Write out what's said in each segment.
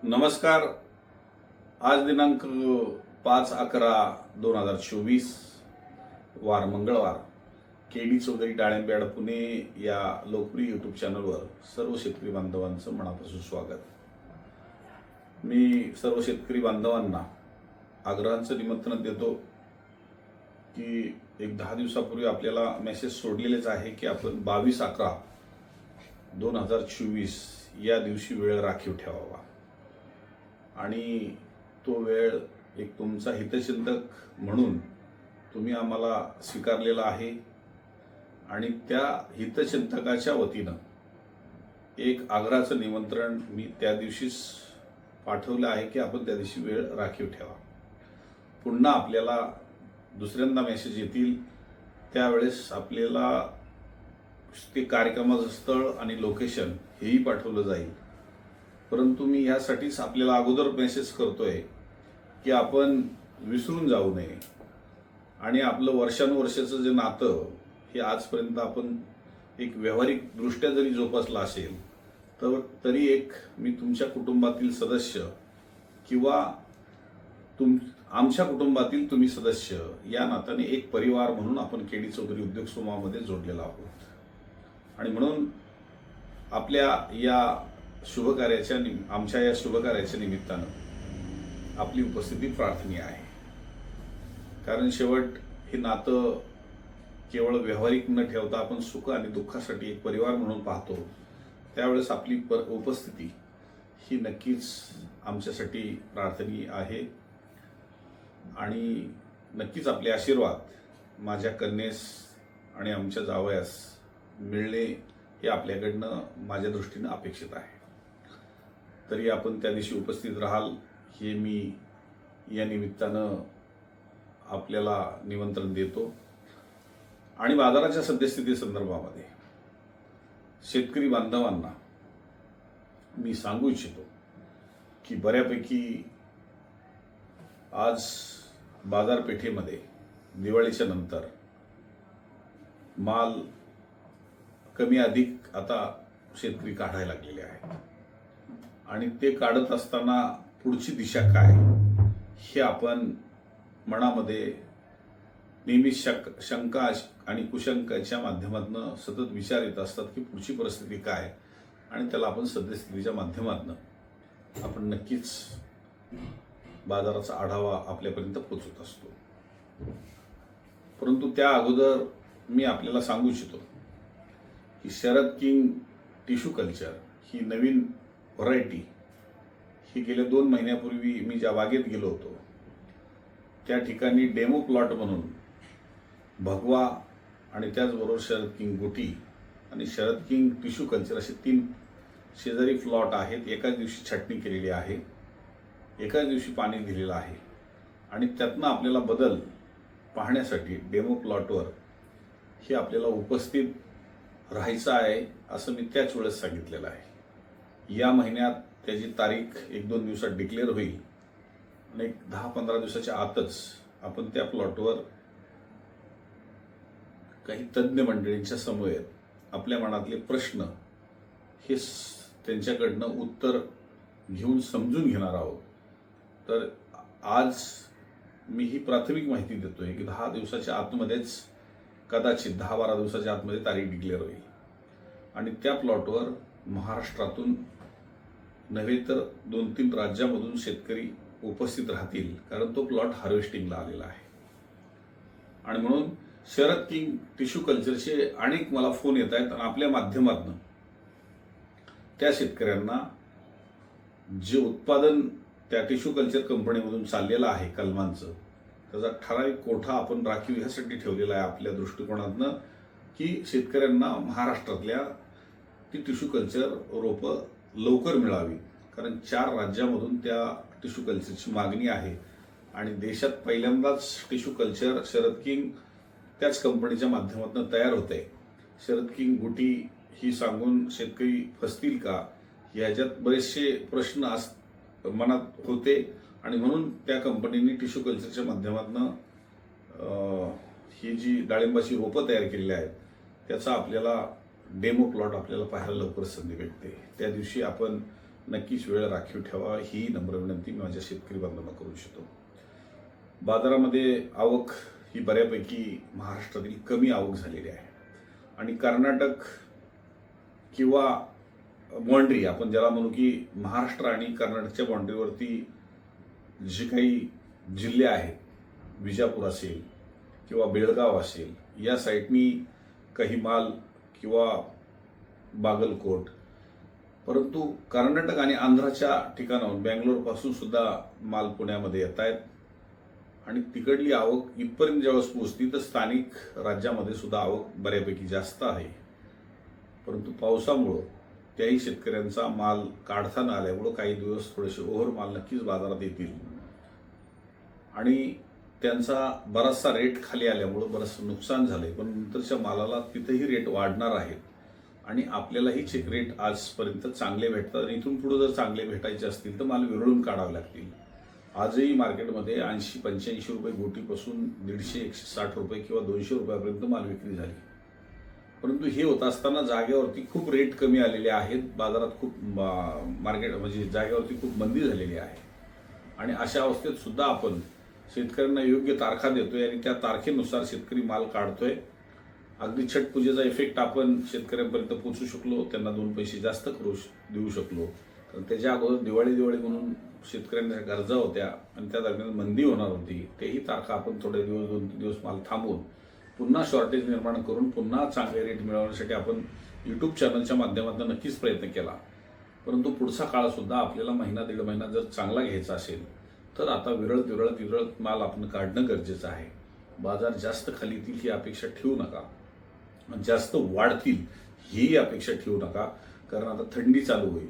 नमस्कार. आज दिनांक 5/11/2024 वार मंगळवार. के.डी. चौधरी डाळिंबयार्ड पुणे या लोकप्रिय यूट्यूब चॅनलवर सर्व शेतकरी बांधवांचं मनापासून स्वागत. मी सर्व शेतकरी बांधवांना आग्रहाचं निमंत्रण देतो की एक 10 दिवसापूर्वी आपल्याला मेसेज सोडलेलेच आहे की आपण 22/11/2024 या दिवशी वेळ राखीव ठेवावा आणि तो वेळ एक तुमचा हितचिंतक म्हणून तुम्ही आम्हाला स्वीकारलेला आहे आणि त्या हितचिंतकाच्या वतीनं एक आग्रहाचं निमंत्रण मी त्या दिवशीच पाठवलं आहे की आपण त्या दिवशी वेळ राखीव ठेवा. पुन्हा आपल्याला दुसऱ्यांदा मेसेज येतील त्यावेळेस आपल्याला ते कार्यक्रमाचं स्थळ आणि लोकेशन हेही पाठवलं जाईल. परंतु मी यासाठीच आपल्याला अगोदर मेसेज करतोय की आपण विसरून जाऊ नये आणि आपलं वर्षानुवर्षाचं जे नातं हे आजपर्यंत आपण एक व्यावहारिक दृष्ट्या जरी जोपासलं असेल तरी एक मी तुमच्या कुटुंबातील सदस्य किंवा आमच्या कुटुंबातील तुम्ही सदस्य या नात्याने एक परिवार म्हणून आपण के.डी. चौधरी उद्योग समूहामध्ये जोडलेला आहोत आणि म्हणून आपल्या या आमच्या या शुभकार्याच्या निमित्तानं आपली उपस्थिती प्रार्थनीय आहे. कारण शेवट हे नातं केवळ व्यावहारिक न ठेवता आपण सुख आणि दुःखासाठी एक परिवार म्हणून पाहतो. त्यावेळेस आपली उपस्थिती ही नक्कीच आमच्यासाठी प्रार्थनीय आहे आणि नक्कीच आपले आशीर्वाद माझ्या कन्येस आणि आमच्या जावयास मिळणे हे आपल्याकडनं माझ्या दृष्टीनं अपेक्षित आहे. तरी आपण त्या दिवशी उपस्थित राहाल हे मी या निमित्तानं आपल्याला निमंत्रण देतो. आणि बाजाराच्या सद्यस्थिती संदर्भामध्ये शेतकरी बांधवांना मी सांगू इच्छितो की बऱ्यापैकी आज बाजारपेठेमध्ये दिवाळीच्या नंतर माल कमी अधिक आता शेतकरी काढायला लागलेले आहेत आणि ते काढत असताना पुढची दिशा काय हे आपण मनामध्ये नेहमी शंका आणि कुशंकाच्या माध्यमातून सतत विचार येत असतात की पुढची परिस्थिती काय आणि त्याला आपण सद्यस्थितीच्या माध्यमातून आपण नक्कीच बाजाराचा आढावा आपल्यापर्यंत पोहोचवत असतो. परंतु त्या अगोदर मी आपल्याला सांगू इच्छितो की शरद किंग टिश्यू कल्चर ही नवीन व्हरायटी ही गेल्या 2 महिन्यापूर्वी मी ज्या बागेत गेलो होतो त्या ठिकाणी डेमो प्लॉट म्हणून भगवा आणि त्याचबरोबर शरद किंग गुटी आणि शरद किंग टिश्यू कल्चर असे 3 शेजारी प्लॉट आहेत. एकाच दिवशी छाटणी केलेली आहे, एकाच दिवशी पाणी दिलेलं आहे आणि त्यातनं आपल्याला बदल पाहण्यासाठी डेमो प्लॉटवर हे आपल्याला उपस्थित राहायचं आहे असं मी त्याच वेळेस सांगितलेलं आहे. या महिन्यात त्याची तारीख 1-2 दिवसात डिक्लेअर होईल आणि 10-15 दिवसाच्या आतच आपण त्या प्लॉटवर काही तज्ज्ञ मंडळींच्या समवेत आपल्या मनातले प्रश्न हे त्यांच्याकडनं उत्तर घेऊन समजून घेणार आहोत. तर आज मी ही प्राथमिक माहिती देतोय की 10 दिवसाच्या आतमध्येच कदाचित 10-12 दिवसाच्या आतमध्ये तारीख डिक्लेअर होईल आणि त्या प्लॉटवर महाराष्ट्रातून नव्हे तर 2-3 राज्यामधून शेतकरी उपस्थित राहतील कारण तो प्लॉट हार्वेस्टिंगला आलेला आहे. आणि म्हणून शरद किंग टिश्यू कल्चरचे अनेक मला फोन येत आहेत आणि आपल्या माध्यमातून त्या शेतकऱ्यांना जे उत्पादन त्या टिश्यू कल्चर कंपनीमधून चाललेलं आहे कलमांचं त्याचा ठराविक कोठा आपण राखीव ह्यासाठी ठेवलेला आहे आपल्या दृष्टिकोनातनं की शेतकऱ्यांना महाराष्ट्रातल्या ती टिश्यू कल्चर रोपं लवकर मिळावी. कारण 4 राज्यामधून त्या टिश्यू कल्चरची मागणी आहे आणि देशात पहिल्यांदाच टिश्यू कल्चर शरद किंग त्याच कंपनीच्या माध्यमातून तयार होते. शरद किंग गुटी ही सांगून शेतकरी फसतील का याच्यात बरेचसे प्रश्न मनात होते आणि म्हणून त्या कंपनीने टिश्यू कल्चरच्या माध्यमातून ही जी डाळिंबाची रोपं तयार केलेली आहेत त्याचा आपल्याला डेमो प्लॉट आपल्याला पाहायला लवकर संधी भेटते. त्या दिवशी आपण नक्कीच वेळ राखीव ठेवा ही नम्र विनंती मी माझ्या शेतकरी बांधवांना करू इच्छितो. बाजारामध्ये आवक ही बऱ्यापैकी महाराष्ट्रातील कमी आवक झालेली आहे आणि कर्नाटक किंवा बाँड्री आपण ज्याला म्हणू की महाराष्ट्र आणि कर्नाटकच्या बाँड्रीवरती जे काही जिल्हे आहेत, विजापूर असेल किंवा बेळगाव असेल, या साईडनी काही माल किंवा बागलकोट, परंतु कर्नाटक आणि आंध्राच्या ठिकाणाहून बँगलोरपासून सुद्धा माल पुण्यामध्ये येत आहेत आणि तिकडली आवक इथपर्यंत ज्यावेळेस पोहोचती तर स्थानिक राज्यामध्ये सुद्धा आवक बऱ्यापैकी जास्त आहे. परंतु पावसामुळं त्याही शेतकऱ्यांचा माल काढता न आल्यामुळं काही दिवस थोडेसे ओव्हर माल नक्कीच बाजारात येतील आणि त्यांचा बराचसा रेट खाली आल्यामुळं बरंचसं नुकसान झालंय. पण नंतरच्या मालाला तिथंही रेट वाढणार आहेत आणि आपल्यालाही चेक रेट आजपर्यंत चांगले भेटतात आणि इथून पुढे जर चांगले भेटायचे असतील तर माल विरळून काढावे लागतील. आजही मार्केटमध्ये 80-85 रुपये गोटीपासून 150-160 रुपये किंवा 200 रुपयापर्यंत माल विक्री झाली. परंतु हे होत असताना जागेवरती खूप रेट कमी आलेले आहेत, बाजारात खूप मार्केट म्हणजे जागेवरती खूप मंदी झालेली आहे आणि अशा अवस्थेत सुद्धा आपण शेतकऱ्यांना योग्य तारखा देतोय आणि त्या तारखेनुसार शेतकरी माल काढतोय. अगदी छठ पूजेचा इफेक्ट आपण शेतकऱ्यांपर्यंत पोहोचू शकलो, त्यांना 2 पैसे जास्त देऊ शकलो. कारण त्याच्या अगोदर दिवाळी म्हणून शेतकऱ्यांच्या गरजा होत्या आणि त्या दरम्यान मंदी होणार होती. तेही तारखा आपण थोडे दिवस 2-3 दिवस माल थांबवून पुन्हा शॉर्टेज निर्माण करून पुन्हा चांगले रेट मिळवण्यासाठी आपण यूट्यूब चॅनलच्या माध्यमातून नक्कीच प्रयत्न केला. परंतु पुढचा काळ सुद्धा आपल्याला महिना 1.5 महिना जर चांगला घ्यायचा असेल तर आता विरळत माल आपण काढणं गरजेचं आहे. बाजार जास्त खाली येतील ही अपेक्षा ठेवू नका, जास्त वाढतील ही अपेक्षा ठेवू नका. कारण आता थंडी चालू होईल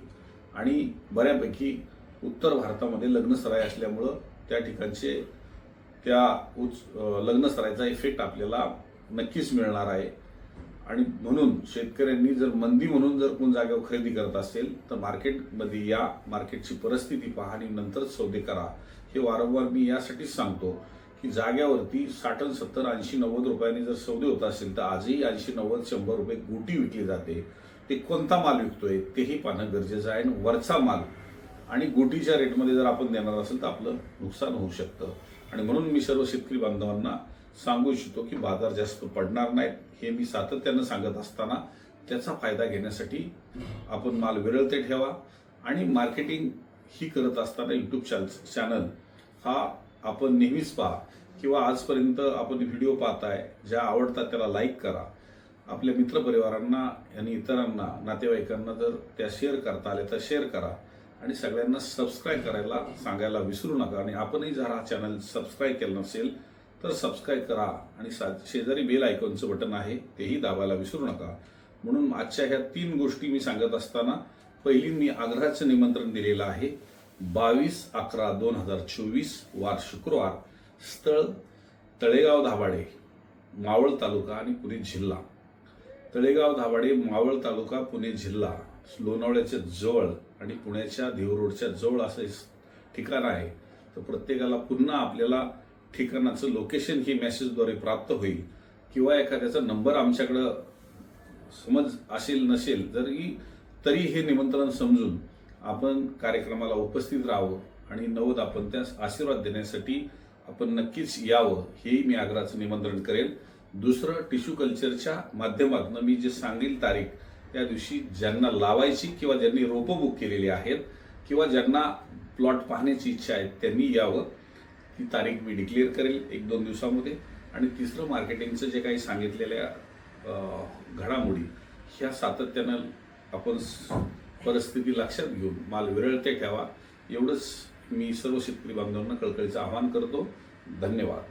आणि बऱ्यापैकी उत्तर भारतामध्ये लग्नसराई असल्यामुळं त्या ठिकाणचे लग्नसराईचा इफेक्ट आपल्याला नक्कीच मिळणार आहे आणि म्हणून शेतकऱ्यांनी जर मंदी म्हणून जर कोण जागेवर खरेदी करत असेल तर मार्केटमध्ये या, मार्केटची परिस्थिती पहा आणि नंतर सौदे करा. हे वारंवार मी यासाठीच सांगतो की जाग्यावरती 60, 70, 80, 90 रुपयांनी जर सौदे होत असेल तर आजही 80, 90, 100 रुपये गोटी विकली जाते. ते कोणता माल विकतोय तेही पाहणं गरजेचं आहे आणि वरचा माल आणि गोटीच्या रेटमध्ये जर आपण देणार असेल तर आपलं नुकसान होऊ शकतं. आणि म्हणून मी सर्व शेतकरी बांधवांना सांगू इच्छितो की बाजार जास्त पडणार नाहीत. हे मी सातत्यानं सांगत असताना त्याचा फायदा घेण्यासाठी आपण माल विरळते ठेवा आणि मार्केटिंग ही करत असताना यूट्यूब चॅनल हा आपण नेहमीच पहा किंवा आजपर्यंत आपण व्हिडिओ पाहताय, ज्या आवडतात त्याला लाईक करा. आपल्या मित्रपरिवारांना आणि इतरांना, नातेवाईकांना जर त्या शेअर करता आले तर शेअर करा आणि सगळ्यांना सबस्क्राईब करायला सांगायला विसरू नका. आणि आपणही जर हा चॅनल सबस्क्राईब केला नसेल तर सबस्क्राईब करा आणि शेजारी बेल आयकॉनचं बटन आहे तेही दाबायला विसरू नका. म्हणून आजच्या ह्या 3 गोष्टी मी सांगत असताना पहिली मी आग्रहाचं निमंत्रण दिलेलं आहे. 22/11/2024 वार शुक्रवार, स्थळ तळेगाव दाभाडे, मावळ तालुका आणि पुणे जिल्हा. तळेगाव दाभाडे, मावळ तालुका, पुणे जिल्हा, लोणावळ्याच्या जवळ आणि पुण्याच्या देहू रोडच्या जवळ असं ठिकाण आहे. तर प्रत्येकाला पुन्हा आपल्याला ठिकाणाचं लोकेशन ही मेसेजद्वारे प्राप्त होईल किंवा एखाद्याचा नंबर आमच्याकडं समज असेल नसेल तरी हे निमंत्रण समजून आपण कार्यक्रमाला उपस्थित राहावं आणि नवद आपण त्यास आशीर्वाद देण्यासाठी आपण नक्कीच यावं हेही मी आग्रहाचं निमंत्रण करेन. दुसरं, टिश्यू कल्चरच्या माध्यमातून मी जे सांगेल तारीख त्या दिवशी ज्यांना लावायची किंवा ज्यांनी रोपं बुक केलेली आहेत किंवा ज्यांना प्लॉट पाहण्याची इच्छा आहे त्यांनी यावं. ती तारीख मी डिक्लेअर करेल 1-2 दिवसामध्ये. आणि तिसरं, मार्केटिंगचं जे काही सांगितलेल्या घडामोडी ह्या सातत्यानं आपण परिस्थिती लक्षात घेऊन माल विरळते ठेवा. एवढंच मी सर्व शेतकरी बांधवांना कळकळीचं आवाहन करतो. धन्यवाद.